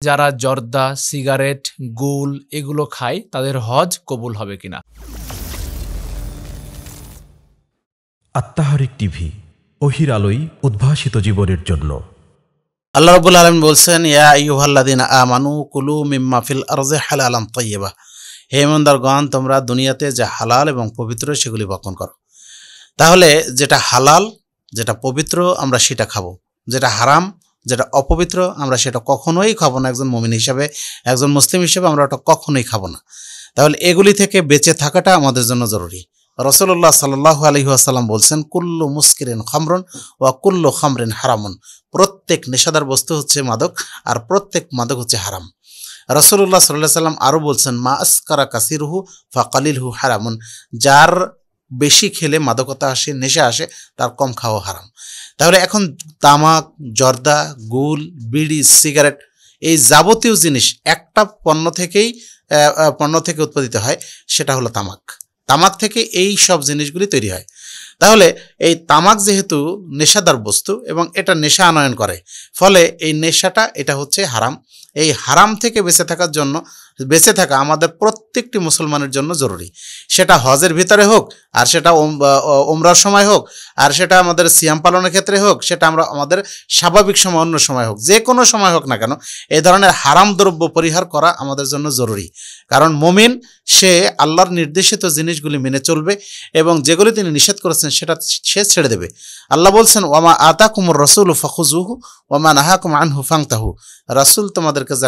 যারা জর্দা, সিগারেট, গুল এগুলো খায় তাদের হজ কবুল হবে কিনা। আত্মাহারিক টিভি, ওহির আলোয় উদ্ভাসিত জীবনের জন্য। আল্লাহ রাব্বুল আলামিন বলছেন, ইয়া আইয়ুহাল্লাযীনা আমানু কুলু মিম্মা ফিল আরযি হালালান তাইয়্যিবা। হে ঈমানদারগণ, তোমরা দুনিয়াতে যা হালাল এবং পবিত্র সেগুলি ভক্ষণ করো। তাহলে যেটা হালাল, যেটা পবিত্র আমরা সেটা খাবো, যেটা হারাম, যেটা অপবিত্র আমরা সেটা কখনোই খাবো না। একজন মুমিন হিসেবে, একজন মুসলিম হিসেবে আমরা ওটা কখনোই খাবো না। তাহলে এগুলি থেকে বেঁচে থাকাটা আমাদের জন্য জরুরি। রাসূলুল্লাহ সাল্লাল্লাহু আলাইহি ওয়াসাল্লাম বলছেন, কুল্লু মুসকিরিন খামরুন ওয়া কুল্লু খামরিন হারামুন। প্রত্যেক নেশাদার বস্তু হচ্ছে মাদক, আর প্রত্যেক মাদক হচ্ছে হারাম। রাসূলুল্লাহ সাল্লাল্লাহু আলাইহি ওয়াসাল্লাম আরও বলছেন, মা আসকারা কাসিরুহু ফাকালিলহু হারামুন। যার বেশি খেলে মাদকতা আসে, নেশা আসে, তার কম খাওয়া হারাম। তাহলে এখন তামাক, জর্দা, গুল, বিড়ি, সিগারেট, এই যাবতীয় জিনিস একটা পণ্য থেকে উৎপাদিত হয়, সেটা হলো তামাক। তামাক থেকে এই সব জিনিসগুলি তৈরি হয়। তাহলে এই তামাক যেহেতু নেশাদার বস্তু এবং এটা নেশা আনয়ন করে, ফলে এই নেশাটা এটা হচ্ছে হারাম। এই হারাম থেকে বেঁচে থাকা আমাদের প্রত্যেকটি মুসলমানের জন্য জরুরি। সেটা হজের ভিতরে হোক, আর সেটা ওমরার সময় হোক, আর সেটা আমাদের সিয়াম পালনের ক্ষেত্রে হোক, সেটা আমাদের স্বাভাবিক সময়, অন্য সময় হোক, যে কোনো সময় হোক না কেন, এই ধরনের হারাম দ্রব্য পরিহার করা আমাদের জন্য জরুরি। কারণ মুমিন সে আল্লাহর নির্দেশিত জিনিসগুলি মেনে চলবে এবং যেগুলি তিনি নিষেধ করেছেন সেটা সে ছেড়ে দেবে। আল্লাহ বলছেন, ওয়ামা আতাকুমুর রাসূলু ফাখুযুহু ওয়ামা নাহাকুম আনহু ফান্তাহু। রাসূল তোমাদেরকে যা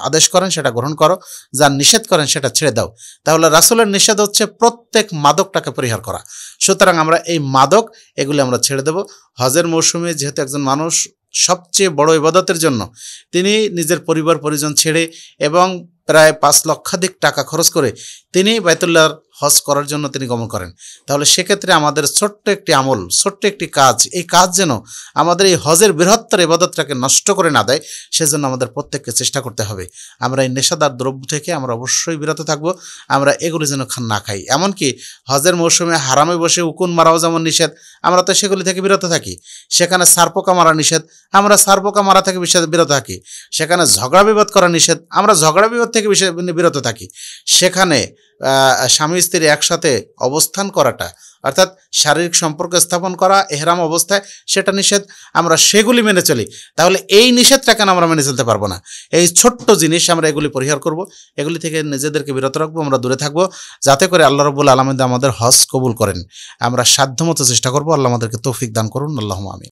আদেশ করেন সেটা গ্রহণ করো, যা নিষেধ করেন সেটা ছেড়ে দাও। তাহলে রাসূলের নিষেধ হচ্ছে প্রত্যেক মাদকটাকে পরিহার করা। সুতরাং আমরা এই মাদক এগুলি আমরা ছেড়ে দেব। হজের মৌসুমে যেহেতু একজন মানুষ সবচেয়ে বড় ইবাদতের জন্য তিনি নিজের পরিবার পরিজন ছেড়ে এবং প্রায় 5 লক্ষাধিক টাকা খরচ করে তিনি বাইতুল্লাহর হজ করার জন্য তিনি গমন করেন। তাহলে সেক্ষেত্রে আমাদের ছোট্ট একটি আমল, ছোট্ট একটি কাজ, এই কাজ যেন আমাদের এই হজের বৃহত্তর ইবাদতটাকে নষ্ট করে না দেয়, সেজন্য আমাদের প্রত্যেককে চেষ্টা করতে হবে। আমরা এই নেশাদার দ্রব্য থেকে আমরা অবশ্যই বিরত থাকব। আমরা এগুলি যেন না খাই। এমনকি হজের মৌসুমে হারামে বসে উকুন মারাও যেমন নিষেধ, আমরা তো সেগুলি থেকে বিরত থাকি। সেখানে সারপোকা মারা নিষেধ, আমরা সারপোকা মারা থেকে বিরত থাকি। সেখানে ঝগড়া বিবাদ করা নিষেধ, আমরা ঝগড়া বিবাদ থেকে বিরত থাকি। সেখানে স্বামী স্ত্রী একসাথে অবস্থান করাটা, অর্থাৎ শারীরিক সম্পর্ক স্থাপন করা এহরাম অবস্থায়, সেটা নিষেধ, আমরা সেগুলি মেনে চলি। তাহলে এই নিষেধটা কেন আমরা মেনে চলতে পারবো না? এই ছোট্ট জিনিস আমরা এগুলি পরিহার করব, এগুলি থেকে নিজেদেরকে বিরত রাখবো, আমরা দূরে থাকবো, যাতে করে আল্লাহ রাব্বুল আলামিন আমাদের হজ কবুল করেন। আমরা সাধ্যমতো চেষ্টা করবো। আল্লাহ আমাদেরকে তৌফিক দান করুন। আল্লাহুম্মা আমিন।